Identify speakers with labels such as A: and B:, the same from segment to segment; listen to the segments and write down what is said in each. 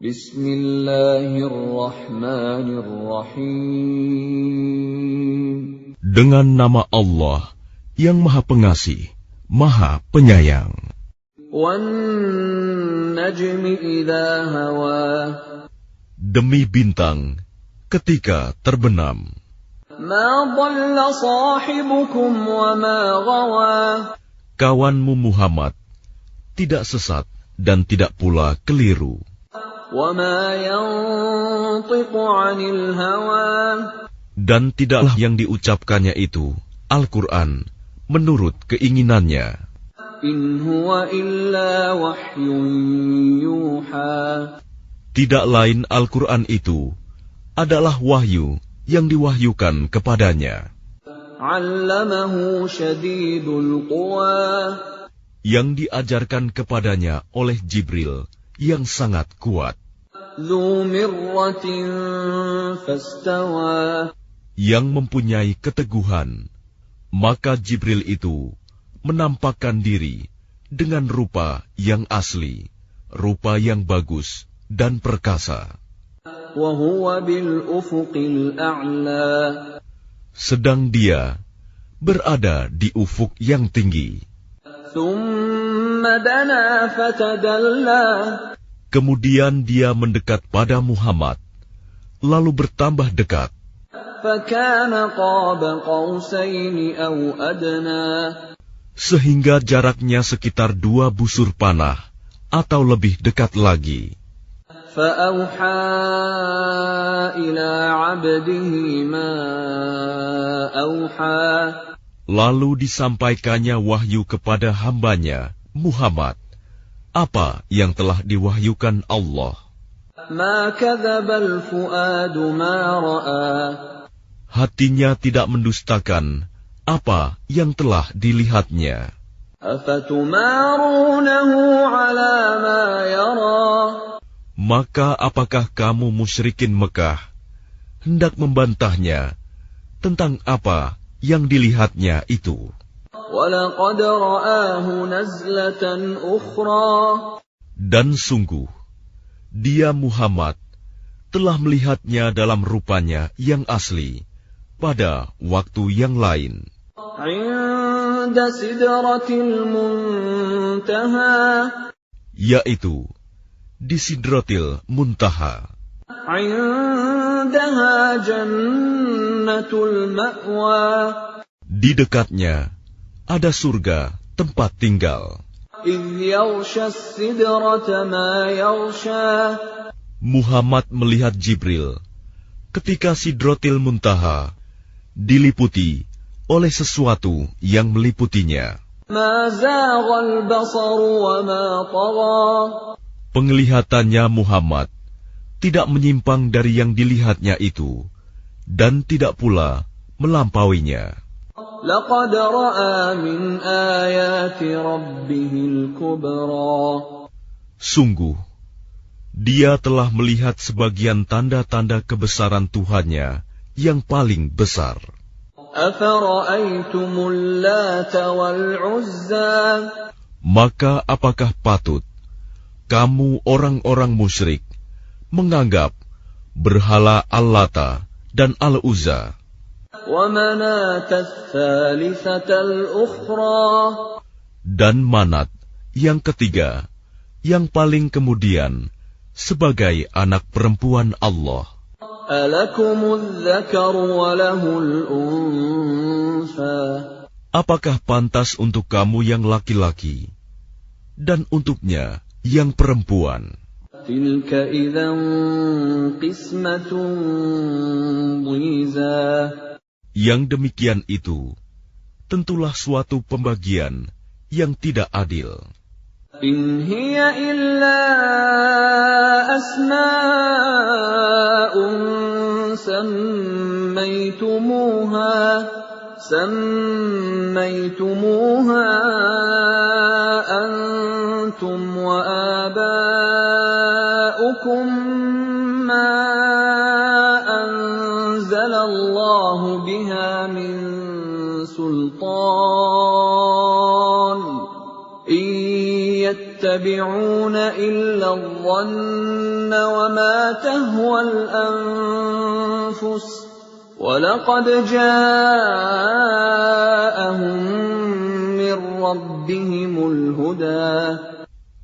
A: Bismillahirrahmanirrahim.
B: Dengan nama Allah yang Maha Pengasih, Maha Penyayang.
A: Wan-najmi idza hawa.
B: Demi bintang ketika terbenam.
A: Ma dhalla sahibukum wa ma ghawa.
B: Kawanmu Muhammad tidak sesat dan tidak pula keliru.
A: Wa ma yantiqu 'anil hawa.
B: Dan tidaklah yang diucapkannya itu, Al-Quran, menurut keinginannya.
A: In huwa illa wahyun yuha.
B: Tidak lain Al-Quran itu adalah wahyu yang diwahyukan kepadanya.
A: 'Allamahu syadidul quwa.
B: Yang diajarkan kepadanya oleh Jibril yang sangat kuat.
A: Dzu mirratin fastawa.
B: Yang mempunyai keteguhan, maka Jibril itu menampakkan diri dengan rupa yang asli, rupa yang bagus dan perkasa.
A: Wa huwa bil ufuqil a'la.
B: Sedang dia berada di ufuk yang tinggi.
A: Thumma dana fatadalla.
B: Kemudian dia mendekat pada Muhammad, lalu bertambah dekat.
A: Fakana qaba qausaini aw adna.
B: Sehingga jaraknya sekitar 2 busur panah atau lebih dekat lagi.
A: Fa'auha ila 'abdihi ma auha.
B: Lalu disampaikannya wahyu kepada hambanya, Muhammad, apa yang telah diwahyukan Allah.
A: Ma kadzabal fuadu ma ra'a.
B: Hatinya tidak mendustakan apa yang telah dilihatnya.
A: Afatumarunahu 'ala ma yara.
B: Maka apakah kamu musyrikin Mekah hendak membantahnya tentang apa yang dilihatnya itu?
A: Walaqad ra'ahu nazlatan ukhra.
B: Dan sungguh, dia Muhammad telah melihatnya dalam rupanya yang asli pada waktu yang lain.
A: 'Inda sidratil muntaha.
B: Yaitu di Sidratil Muntaha.
A: 'Indaha jannatul ma'wa.
B: Di dekatnya ada surga tempat tinggal.
A: إِذْ يَغْشَى السِّدْرَةَ مَا يَغْشَى.
B: Muhammad melihat Jibril ketika Sidratil Muntaha diliputi oleh sesuatu yang meliputinya.
A: مَا زَاغَ الْبَصَرُ وَمَا طَغَى.
B: Penglihatannya Muhammad tidak menyimpang dari yang dilihatnya itu, dan tidak pula melampauinya.
A: لَقَدْ رَأَى مِنْ آيَاتِ رَبِّهِ الْكُبْرَى.
B: Sungguh, dia telah melihat sebagian tanda-tanda kebesaran Tuhannya yang paling besar.
A: أَفَرَأَيْتُمُ اللَّاتَ وَالْعُزَّى.
B: Maka apakah patut kamu orang-orang musyrik menganggap berhala Al-Lata dan Al-Uzza
A: وَمَنَاةَ الثَّالِثَةَ الْأُخْرَى.
B: dan Manat yang ketiga, yang paling kemudian, sebagai anak perempuan Allah?
A: أَلَكُمُ الذَّكَرُ وَلَهُ الْأُنثَى.
B: Apakah pantas untuk kamu yang laki-laki dan untuknya yang perempuan?
A: تِلْكَ إِذًا قِسْمَةٌ ضِيزَى.
B: Yang demikian itu tentulah suatu pembagian yang tidak adil.
A: إِنْ هِيَ إِلَّا أَسْمَاءٌ سَمَّيْتُمُوهَا أَنْتُمْ وَآبَاؤُكُمْ مَا أَنزَلَ اللَّهُ بِهَا مِنْ سُلْطَانٍ إِنْ يَتَّبِعُونَ إِلَّا الظَّنَّ وَمَا تَهْوَى الْأَنفُسُ وَلَقَدْ جَاءَهُم مِّن رَّبِّهِمُ الْهُدَىٰ.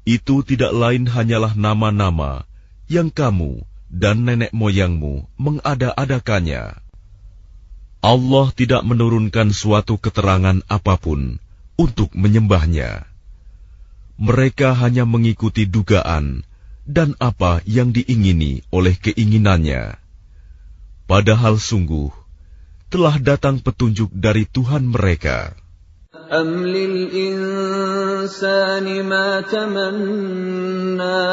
B: Itu tidak lain hanyalah nama-nama yang kamu dan nenek moyangmu mengada-adakannya. Allah tidak menurunkan suatu keterangan apapun untuk menyembahnya. Mereka hanya mengikuti dugaan dan apa yang diingini oleh keinginannya. Padahal sungguh telah datang petunjuk dari Tuhan mereka.
A: أَمْ لِلْإِنسَانِ مَا تَمَنَّى.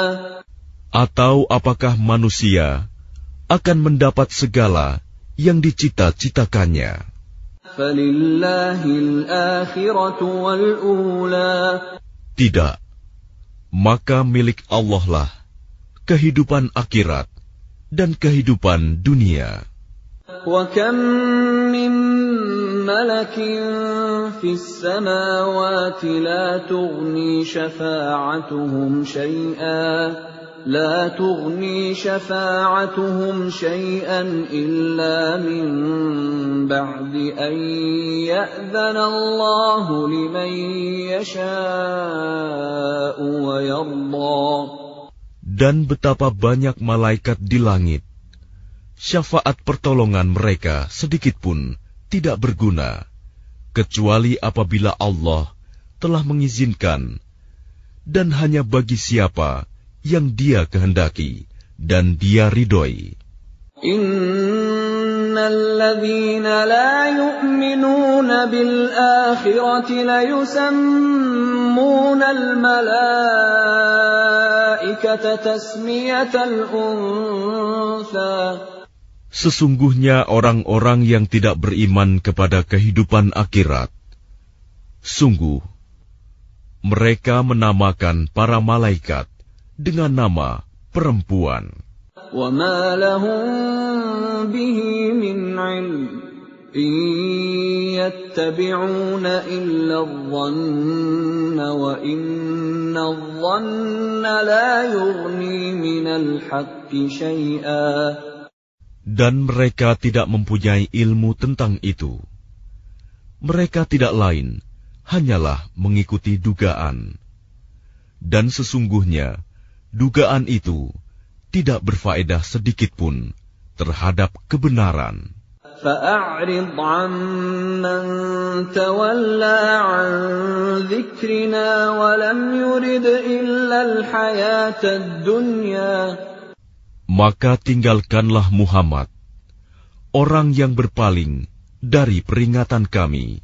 B: Atau apakah manusia akan mendapat segala yang dicita-citakannya?
A: فَلِلَّهِ الْآخِرَةُ وَالْأُولَى.
B: Tidak, maka milik Allah lah kehidupan akhirat dan kehidupan dunia.
A: وَكَمْ مِنْ مَلَكٍ فِي السَّمَاوَاتِ لَا تُغْنِي شَفَاعَتُهُمْ شَيْئًا إِلَّا مِنْ بَعْدِ أَنْ يَأْذَنَ اللَّهُ لِمَنْ يَشَاءُ وَيَرْضَى.
B: Dan betapa banyak malaikat di langit, syafaat pertolongan mereka sedikitpun tidak berguna, kecuali apabila Allah telah mengizinkan, dan hanya bagi siapa yang Dia kehendaki dan Dia ridhoi.
A: Innalladzina la yu'minuna bil akhirati la yusammuna al malaikata tasmiyatal untha.
B: Sesungguhnya orang-orang yang tidak beriman kepada kehidupan akhirat, sungguh mereka menamakan para malaikat dengan nama perempuan.
A: وَمَا لَهُم بِهِ مِنْ عِلْمٍ إِنْ يَتَّبِعُونَ إِلَّا الظَّنَّ وَإِنَّ الظَّنَّ لَا يُغْنِي مِنَ الْحَقِّ شَيْئًا.
B: Dan mereka tidak mempunyai ilmu tentang itu. Mereka tidak lain hanyalah mengikuti dugaan. Dan sesungguhnya dugaan itu tidak berfaedah sedikitpun terhadap kebenaran.
A: فَأَعْرِضْ عَمَّنْ تَوَلَّى عَنْ ذِكْرِنَا وَلَمْ يُرِدْ إِلَّا الْحَيَاةَ الدُّنْيَا.
B: Maka tinggalkanlah Muhammad, orang yang berpaling dari peringatan kami,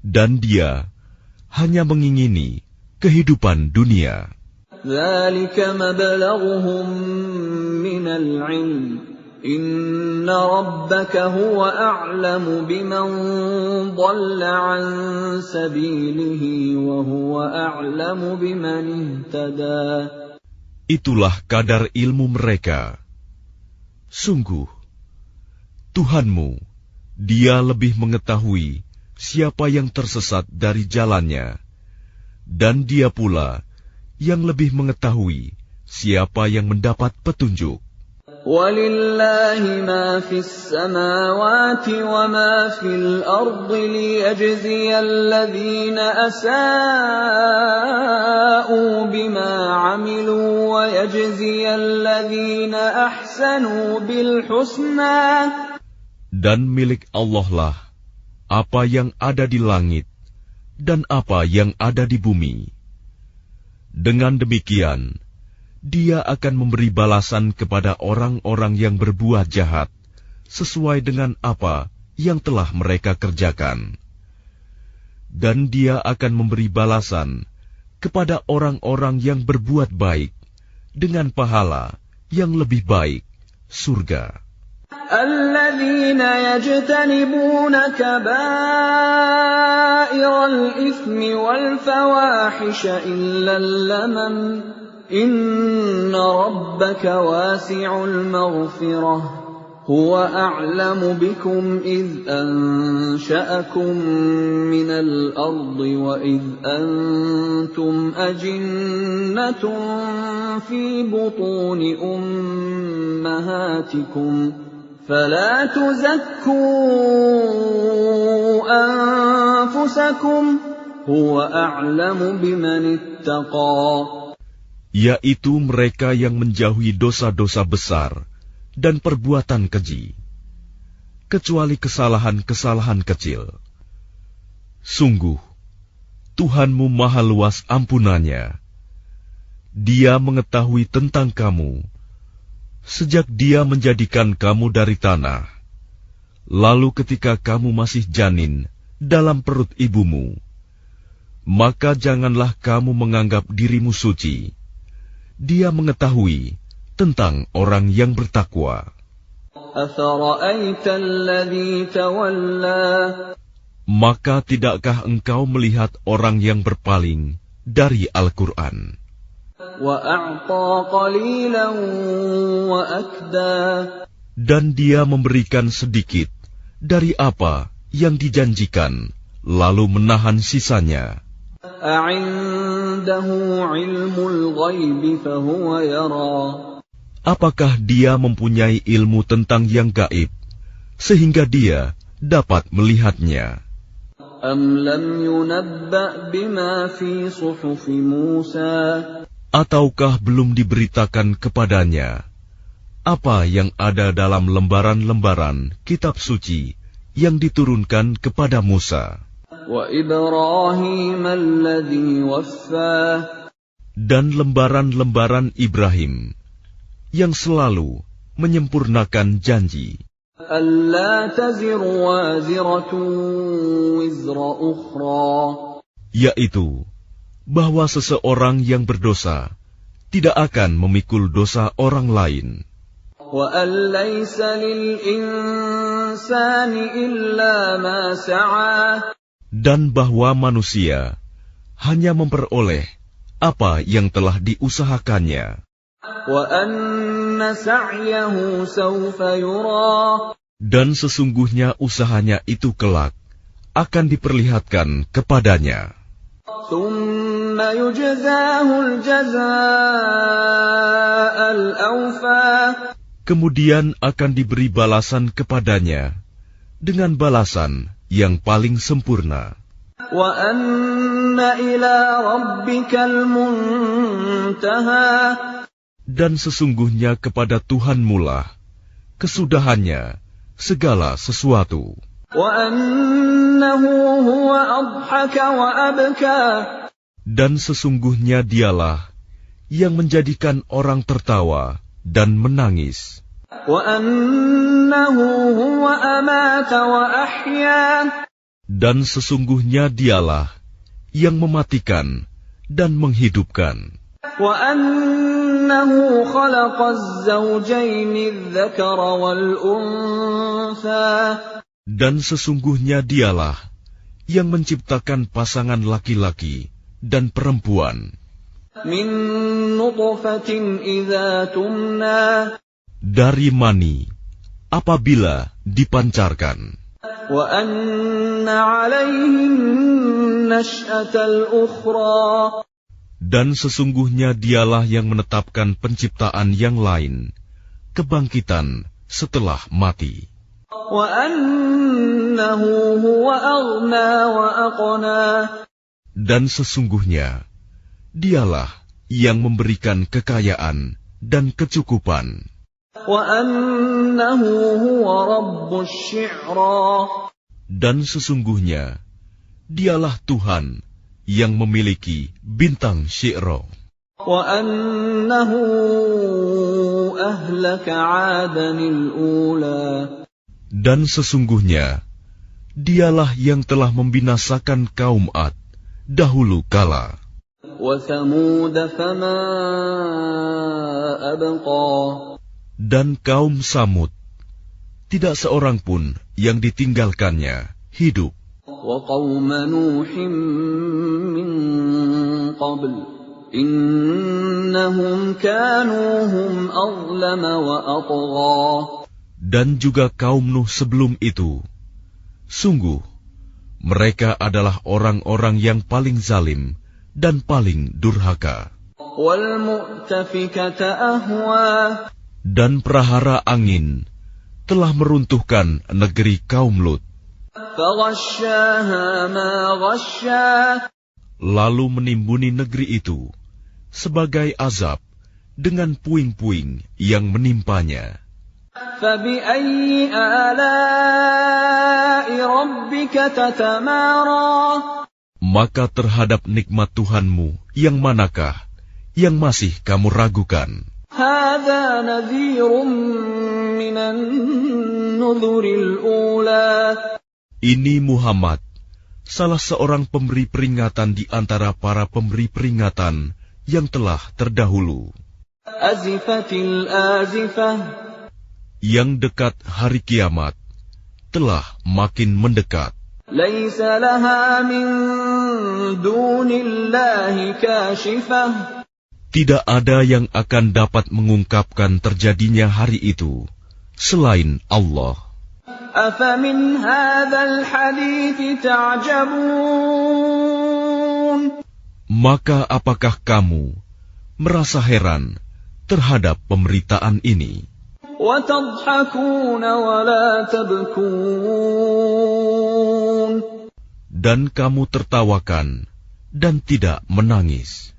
B: dan dia hanya mengingini kehidupan dunia.
A: ذَلِكَ مَبْلَغُهُم مِّنَ الْعِلْمِ إِنَّ رَبَّكَ هُوَ أَعْلَمُ بِمَنْ ضَلَّ عَنْ سَبِيلِهِ وَهُوَ أَعْلَمُ بِمَنِ اهْتَدَى.
B: Itulah kadar ilmu mereka. Sungguh, Tuhanmu, Dia lebih mengetahui siapa yang tersesat dari jalannya, dan Dia pula yang lebih mengetahui siapa yang mendapat petunjuk.
A: وَلِلَّهِ مَا فِي السَّمَاوَاتِ وَمَا فِي الْأَرْضِ لِيَجْزِيَ الَّذِينَ أَسَاءُوا بِمَا عَمِلُوا وَيَجْزِيَ الَّذِينَ أَحْسَنُوا بِالْحُسْنَى.
B: Dan milik Allah lah apa yang ada di langit dan apa yang ada di bumi. Dengan demikian, Dia akan memberi balasan kepada orang-orang yang berbuat jahat sesuai dengan apa yang telah mereka kerjakan. Dan Dia akan memberi balasan kepada orang-orang yang berbuat baik dengan pahala yang lebih baik, surga.
A: الَّذِينَ يَجْتَنِبُونَ كَبَائِرَ الْإِثْمِ وَالْفَوَاحِشَ إِلَّا اللَّمَمَ إِنَّ رَبَّكَ وَاسِعُ الْمَغْفِرَةِ هو أعلم بكم إذ أنشأكم من الأرض وإذ أنتم أجنة في بطون أمهاتكم فلا تزكوا أنفسكم هو أعلم بمن اتقى.
B: Yaitu mereka yang menjauhi dosa-dosa besar dan perbuatan keji, kecuali kesalahan-kesalahan kecil. Sungguh, Tuhanmu maha luas ampunannya. Dia mengetahui tentang kamu, sejak Dia menjadikan kamu dari tanah, lalu ketika kamu masih janin dalam perut ibumu, maka janganlah kamu menganggap dirimu suci. Dia mengetahui tentang orang yang bertakwa. Maka tidakkah engkau melihat orang yang berpaling dari Al-Quran? Dan dia memberikan sedikit dari apa yang dijanjikan, lalu menahan sisanya. Apakah dia mempunyai ilmu tentang yang gaib, sehingga dia dapat melihatnya? Ataukah belum diberitakan kepadanya apa yang ada dalam lembaran-lembaran kitab suci yang diturunkan kepada Musa? Dan lembaran-lembaran Ibrahim yang selalu menyempurnakan janji. Yaitu bahwa seseorang yang berdosa tidak akan memikul dosa orang lain. Dan bahwa manusia hanya memperoleh apa yang telah diusahakannya. Dan sesungguhnya usahanya itu kelak akan diperlihatkan kepadanya. Kemudian akan diberi balasan kepadanya dengan balasan yang paling sempurna. Dan sesungguhnya kepada Tuhanmu lah kesudahannya segala sesuatu. Dan sesungguhnya Dialah yang menjadikan orang tertawa dan menangis. Dan sesungguhnya Dialah yang mematikan dan menghidupkan. Dan sesungguhnya Dialah yang menciptakan pasangan laki-laki dan perempuan. Dari mani apabila dipancarkan. Dan sesungguhnya Dialah yang menetapkan penciptaan yang lain, kebangkitan setelah mati. Dan sesungguhnya Dialah yang memberikan kekayaan dan kecukupan. Dan sesungguhnya Dialah Tuhan yang memiliki bintang Syi'ra. Dan sesungguhnya Dialah yang telah membinasakan kaum Ad dahulu kala. Dan kaum Samud, tidak seorang pun yang ditinggalkannya hidup. dan juga kaum Nuh sebelum itu. Sungguh, mereka adalah orang-orang yang paling zalim dan paling durhaka. Dan prahara angin telah meruntuhkan negeri kaum Lut. Lalu menimbuni negeri itu sebagai azab dengan puing-puing yang menimpanya. Maka terhadap nikmat Tuhanmu yang manakah yang masih kamu ragukan? Ini Muhammad, salah seorang pemberi peringatan di antara para pemberi peringatan yang telah terdahulu. Yang dekat hari kiamat telah makin mendekat. Tidak ada yang akan dapat mengungkapkan terjadinya hari itu selain Allah. Maka apakah kamu merasa heran terhadap pemberitaan ini? Dan kamu tertawakan dan tidak menangis.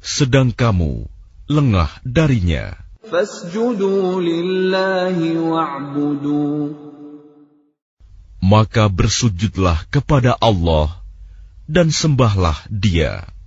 B: Sedang kamu lengah darinya. Maka bersujudlah kepada Allah dan sembahlah Dia.